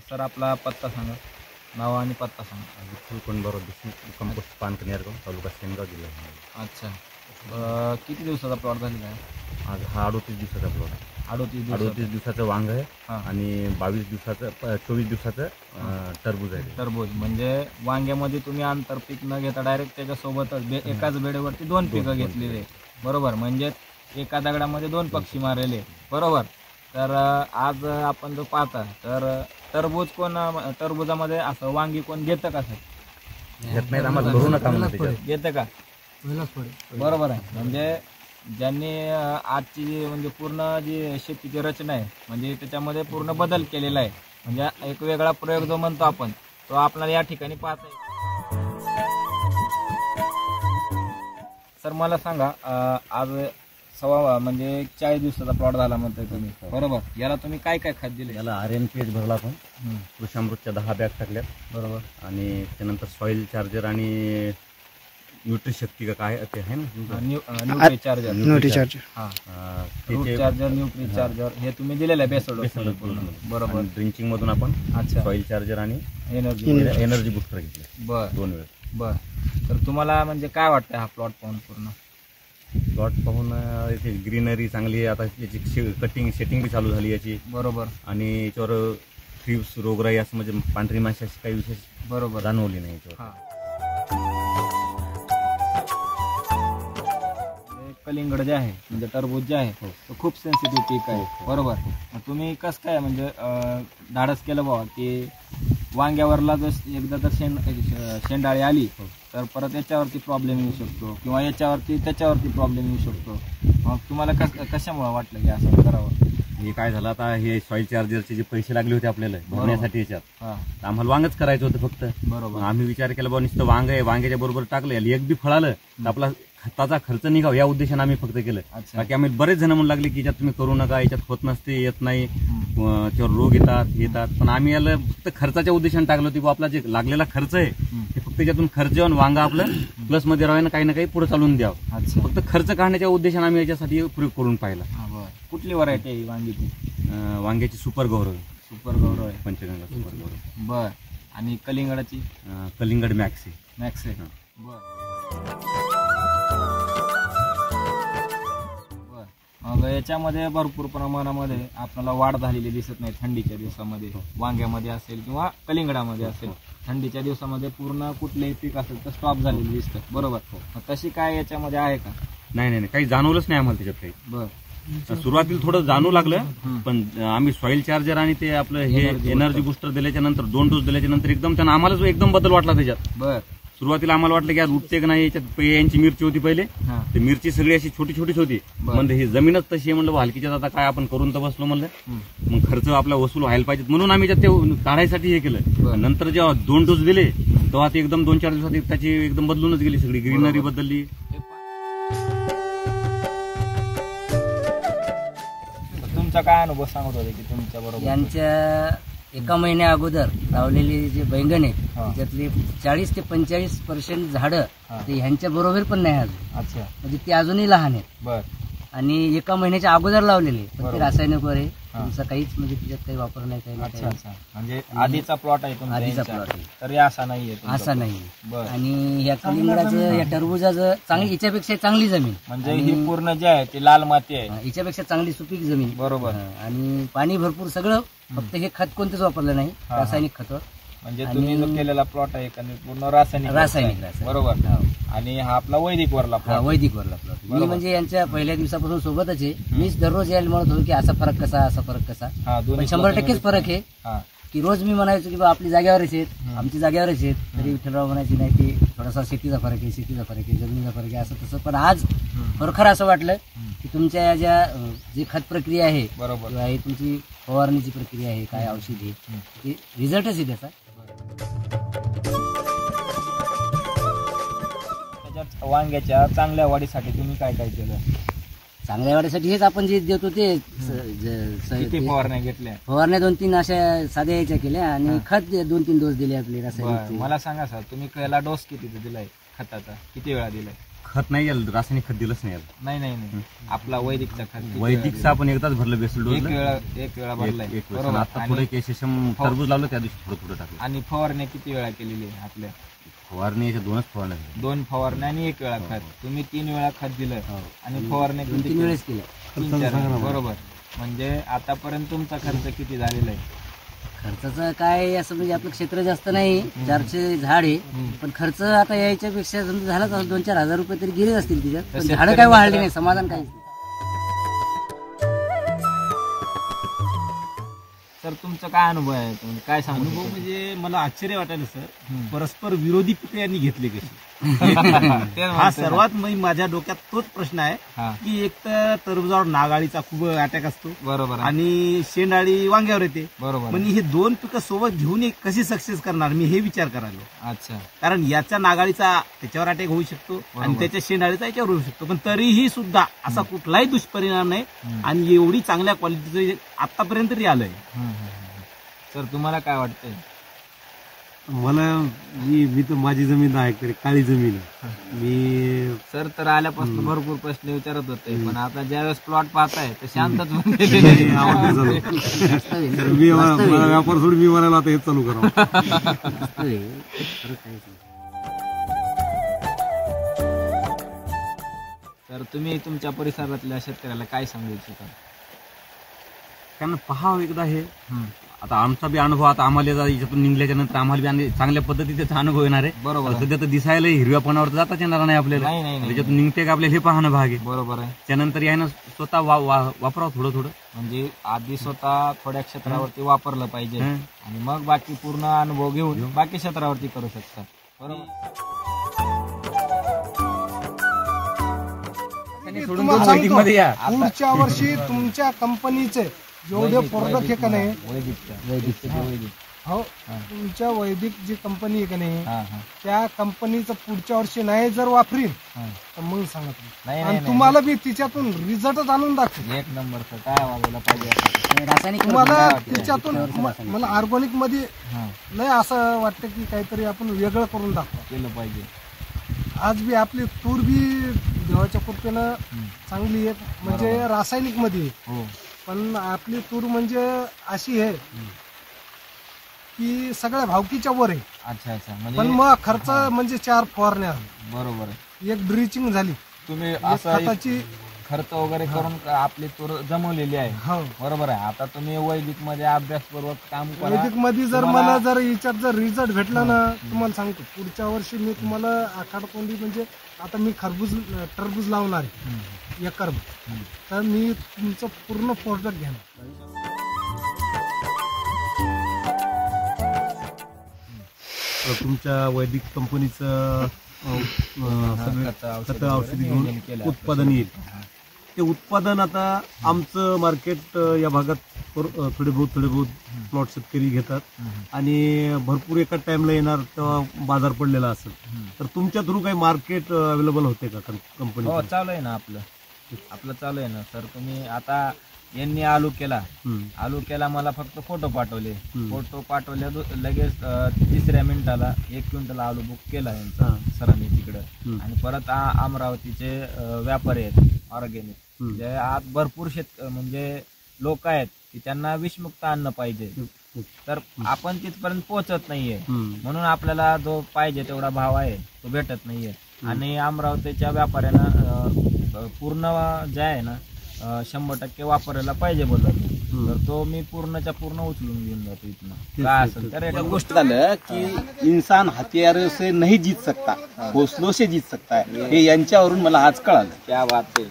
Sir आपला पत्ता सांगा, नाव आणि पत्ता सांगा. विठ्ठल कोंडबराव देशमुख, कंपोस्ट पानकनेरगाव, तालुका सेनगाव, जिल्हा. अच्छा, किती दिवसाचा प्लॉट झालेला आहे? आज हा 38 दिवसाचा प्लॉट आहे. 38 दिवसाचं वांग आहे आणि 22 दिवसाचं 24 दिवसाचं टरबूज आहे. टरबूज म्हणजे वांग्यामध्ये तुम्ही आंतरपीक न घेता डायरेक्ट त्याच्यासोबतच एकाच बेडेवरती 2 पिकं घेतलेले, बरोबर. म्हणजे एका दगडामध्ये 2 पक्षी मारलेले, बरोबर. तर आज आपण जो पाहता तर टरबुजामध्ये असं वांगी कोण घेतं का सर? घेत नाही, आम्हाला करू नका घेतं का? बरोबर आहे. म्हणजे ज्यांनी आजची जी म्हणजे पूर्ण जी शेतीची रचना आहे म्हणजे त्याच्यामध्ये पूर्ण बदल केलेला आहे, म्हणजे एक वेगळा प्रयोग जो म्हणतो आपण तो आपल्याला या ठिकाणी पाहता येईल. सर मला सांगा, आज म्हणजे 40 दिवसाचा प्लॉट झाला म्हणताय तुम्ही, बरोबर. याला तुम्ही काय काय खत दिले? याला RNPH भरला आपण, कृषामृतच्या 10 बॅग टाकल्या, बरोबर. आणि त्यानंतर सॉइल चार्जर आणि न्यूट्रीशक्ती का काय ते आहे ना, न्यूट्री चार्जर, हा, रूट चार्जर, न्यूट्री चार्जर हे तुम्ही दिलेलं आहे बेसोड, बरोबर. ड्रिंचिंग मधून आपण सॉइल चार्जर आणि एनर्जी बुस्टर घेतले 2 वेळ. बर. तर तुम्हाला म्हणजे काय वाटतं हा प्लॉट पाहून? पूर्ण प्लॉट पाहून याची ग्रीनरी चांगली आहे. आता याची कटिंग सेटिंग बी चालू झाली याची, बरोबर. आणि याच्यावर थ्रिप्स, रोगराई असं म्हणजे पांढरी माशी अशी काही विशेष बरोबर जाणवली नाही याच्यावर. कलिंगड जे आहे म्हणजे टरबूज जे आहे तो खूप सेन्सिटिव्ह पीक आहे, बरोबर. तुम्ही कसं काय म्हणजे धाडस केलं बाबा की वांग्यावरला जर एकदा जर शेंडाळी आली तर परत याच्यावरती प्रॉब्लेम येऊ शकतो किंवा याच्यावरती त्याच्यावरती प्रॉब्लेम येऊ शकतो, मग तुम्हाला कशामुळे वाटलं की असं करावं? हे काय झालं, आता हे सॉइल चार्जरचे जे पैसे लागले होते आपल्याला भरण्यासाठी याच्यात, आम्हाला वांगच करायचं होतं फक्त, बरोबर. आम्ही विचार केला बाबा नुसतं वांग आहे, वांग्याच्या बरोबर टाकलं, एक बी फळालं तर आपला खताचा खर्च निघावा या उद्देशाने आम्ही फक्त केलं. बाकी आम्ही बरेच जण म्हणू लागले की याच्यात तुम्ही करू नका, याच्यात होत नसते, येत नाही, त्याच्यावर रोग येतात, पण आम्ही याला फक्त खर्चाच्या उद्देशाने टाकलं होती. आपला जे लागलेला खर्च आहे ते फक्त त्याच्यातून खर्च येऊन वांगा आपलं प्लस मध्ये राहावं, काही ना काही पुढे चालून द्यावं, फक्त खर्च काढण्याच्या उद्देशाने आम्ही याच्यासाठी प्रयोग करून पाहिला. कुठली व्हरायटी आहे वांगीची? वांग्याची सुपर गौरव आहे, पंचगंगा सुपर गौरव. बर. आणि कलिंगडाची? कलिंगड मॅक्स आहे. बर. मग याच्यामध्ये भरपूर प्रमाणामध्ये आपल्याला वाढ झालेली दिसत नाही थंडीच्या दिवसामध्ये, वांग्यामध्ये असेल किंवा कलिंगडामध्ये असेल. थंडीच्या दिवसामध्ये पूर्ण कुठलेही पीक असेल तर स्टॉप झालेली दिसतं, बरोबर. तशी काय याच्यामध्ये आहे का? नाही, काही जाणवलंच नाही आम्हाला त्याच्यात काही. बर. सुरुवातीला थोडं जाणवू लागलं, पण आम्ही सॉइल चार्जर आणि ते आपलं हे एनर्जी बुस्टर दिल्याच्या नंतर 2 डोस दिल्याच्या नंतर एकदम त्यांना आम्हालाच एकदम बदल वाटला त्याच्यात. बर. सुरुवातीला आम्हाला वाटलं की आज उठते की नाही, याच्यात यांची मिरची होती पहिले, ते मिरची सगळी अशी छोटी छोटीच होती, म्हणजे ही जमीनच तशी आहे. म्हणलं हलकीच्यात आता काय आपण करून तर बसलो, म्हणलं मग खर्च आपला वसूल व्हायला पाहिजे म्हणून आम्ही ते काढायसाठी हे केलं. नंतर जेव्हा 2 डोस दिले तेव्हा ते एकदम 2-4 दिवसात त्याची एकदम बदलूनच गेली, सगळी ग्रीनरी बदलली. तुमचा काय अनुभव सांगत होते की तुमच्या बरोबर यांच्या एका महिन्या अगोदर लावलेली जे बैंगण आहे त्याच्यातली 40 ते 45% झाडं ते ह्यांच्या बरोबर पण नाही अजून. अच्छा. म्हणजे ते अजूनही लहान आहेत. बर. आणि एका महिन्याच्या अगोदर लावलेले, पण ते रासायनिक वर आहे, तुमचं काहीच म्हणजे त्याच्यात काही वापर नाही, काही अच्छा. म्हणजे आधीचा प्लॉट आहे तुमचा? आधीचा प्लॉट आहे, तरी असा नाहीये, असा नाही. आणि या कलिंगडाचं, या टरबुजाचं चांगली, याच्यापेक्षा चांगली जमीन, म्हणजे ही पूर्ण जे आहे ती लाल माती आहे, याच्यापेक्षा चांगली सुपीक जमीन, बरोबर. आणि पाणी भरपूर सगळं, फक्त हे खत कोणतेच वापरलं नाही, रासायनिक खत. म्हणजे तुम्ही जो केलेला प्लॉट आहे पूर्ण रासायनिक, बरोबर. आणि हा आपला वैदिक वरला प्लॉट. वैदिक वरला प्लॉट. मी म्हणजे यांच्या पहिल्या दिवसापासून सोबतच आहे. मीच दररोज यायला म्हणत होतो की असा फरक कसा, असा फरक कसा. 100% फरक आहे की रोज मी म्हणायचो की आपली जागेवरच आहेत, आमची जागेवरच आहेत, तरी विठ्ठलराव म्हणायची नाही की थोडासा शेतीचा फरक आहे, जमिनीचा फरक आहे, असं तसं. पण आज खरोखर असं वाटलं की तुमच्या या ज्या जी खत प्रक्रिया आहे, बरोबर, किंवा ही तुमची फवारणीची प्रक्रिया आहे, काय औषध आहे, रिझल्टच आहे त्याचा. त्याच्यात वांग्याच्या चांगल्या वाढीसाठी तुम्ही काय काय केलं? चांगल्या वाढीसाठी हेच आपण जे देतो ते फवारण्या घेतल्या, फवारण्या 2-3 अशा साध्या याच्या केल्या आणि खत 2-3 डोस दिले आपले रासायनिक. मला सांगा सर, तुम्ही पहिला डोस किती दिलाय खताचा, किती वेळा दिलाय? खत नाही यायला, रासायनिक खत दिलंच नाही यायला. नाही आपला वैदिकचा खत, वैदिकचा आपण एकदाच भरलं बेसल डोस, एक वेळा भरलाय. बरोबर. आता पुढे टरबूज लावलं त्या दिवशी थोडं टाकलं. आणि फवारण्या किती वेळा केलेली आहे आपल्या? फवारणी 2च फवारण्या, 2 फवारण्या आणि 1 वेळा खत. तुम्ही 3 वेळा खत दिलं आणि फवारण्या 3 वेळेस केलं. 3-4. बरोबर. म्हणजे आतापर्यंत तुमचा खर्च किती झालेला आहे? खर्चाचं काय असं म्हणजे आपलं क्षेत्र जास्त नाही, 400 झाड आहे, पण खर्च आता यायच्यापेक्षा समजा झालाच 2-4 हजार रुपये तरी गेले असतील तिच्यात, पण झाडं काय वाढली नाही, समाधान काहीच नाही. सर तुमचा काय अनुभव आहे, तुम्ही काय सांगू? अनुभव म्हणजे मला आश्चर्य वाटायला सर, परस्पर विरोधी पिके यांनी घेतली कशी. हा सर्वात माझ्या डोक्यात तोच प्रश्न आहे की एक तर टरबुजावर नागाळीचा खूप अटॅक असतो, बरोबर, आणि शेंडाळी वांग्यावर येते, बरोबर. म्हणजे हे 2 पिकं सोबत घेऊन कशी सक्सेस करणार मी हे विचार करायला. अच्छा. कारण याच्या नागाळीचा त्याच्यावर अटॅक होऊ शकतो आणि त्याच्या शेंडाळीचा याच्यावर होऊ शकतो, पण तरीही सुद्धा असा कुठलाही दुष्परिणाम नाही आणि एवढी चांगल्या क्वालिटीचं आतापर्यंत तरी आलंय. सर तुम्हाला काय वाटतंय? मला मी तर माझी जमीन आहे तरी काळी जमीन आहे. मी सर तर आल्यापासून भरपूर प्रश्न विचारत होते, पण आता ज्यावेळेस प्लॉट पाहताय तर शांतच मी व्यापार सोडून मी म्हणायला आता हेच चालू करावं. तर तुम्ही तुमच्या परिसरातल्या शेतकऱ्याला काय सांगू इच्छिता? त्यांना पहावं एकदा हे. आता आमचा बी अनुभव, आता आम्हाला याच्यातून निघल्याच्या नंतर आम्हाला बी चांगल्या पद्धतीचा अनुभव येणार आहे. बरोबर. सध्या तर दिसायला हिरव्यापणावर जाताच येणार नाही आपल्याला, त्याच्यातून निघते का आपल्याला हे पाहणं भाग आहे. बरोबर आहे. त्यानंतर यानं स्वतः वापरावं थोडं, म्हणजे आधी स्वतः थोड्या क्षेत्रावरती वापरलं पाहिजे आणि मग बाकी पूर्ण अनुभव घेऊन बाकी क्षेत्रावरती करू शकतात. बरोबर. पुढच्या वर्षी तुमच्या कंपनीचे जेवढे प्रोडक्ट आहे का नाही, हो तुमच्या वैदिक जी कंपनी आहे का नाही, त्या कंपनीचं पुढच्या वर्षी नाही जर वापरीन तर मग सांगा तुम्ही, आणि तुम्हाला बी तिच्यातून रिझल्टच आणून दाखवेल. 1 नंबरचं काय वागायला पाहिजे रासायनिक तुम्हाला तिच्यातून. मला ऑर्गॅनिक मध्ये लय असं वाटतं की काहीतरी आपण वेगळं करून केलं पाहिजे. आज बी आपली तूर बी देवाच्या कृपेनं चांगली आहे, म्हणजे रासायनिक मध्ये, पण आपली तूर म्हणजे अशी आहे की सगळ्या भावकीच्या वर आहे. अच्छा. पण मग खर्च म्हणजे 4 फवारण्या, बरोबर, 1 ड्रिचिंग झाली, तुम्ही खताची खर्च वगैरे करून आपली तूर जमवलेली आहे. हो बरोबर आहे. आता तुम्ही वैदिक मध्ये अभ्यासपूर्वक काम करा. वैदिक मध्ये जर मला जर याच्यात जर रिझल्ट भेटला ना, तुम्हाला सांगतो पुढच्या वर्षी मी तुम्हाला आखाडकोंडी, म्हणजे आता मी टरबूज लावणार आहे एकर, तर मी तुमचं पूर्ण प्रोडक्ट घेणार. तुमच्या वैदिक कंपनीचं खतं औषधी घेऊन उत्पादन येईल. ते उत्पादन आता आमचं मार्केट या भागात थोडे बहुत प्लॉट शेतकरी घेतात आणि भरपूर एका टाइमला येणार तेव्हा बाजार पडलेला असेल, तर तुमच्या थ्रू काही मार्केट अवेलेबल होते का कंपनी? हो चालू आहे ना, आपलं चालू आहे ना सर. तुम्ही आता यांनी आलू केला मला फक्त फोटो पाठवले, लगेच 3ऱ्या मिनिटाला 1 क्विंटल आलू बुक केला यांचा सरांनी तिकडं. आणि परत अमरावतीचे व्यापारी आहेत ऑर्गॅनिक, जे आज भरपूर म्हणजे लोक आहेत की त्यांना विषमुक्त अन्न पाहिजे, तर आपण तिथपर्यंत पोहोचत नाहीये, म्हणून आपल्याला जो पाहिजे तेवढा भाव आहे तो भेटत नाहीये. आणि अमरावतीच्या व्यापाऱ्यांना पूर्ण जे आहे ना 100% वापरायला पाहिजे बोलतात, तर तो मी पूर्णच्या पूर्ण उचलून घेऊन जातो इथनं. काय असेल तर एक गोष्ट झालं की इंसान हथियार से नहीं जीत सकता, हौसलों से जीत सकता है, हे यांच्यावरून मला आज कळालं. क्या बात आहे.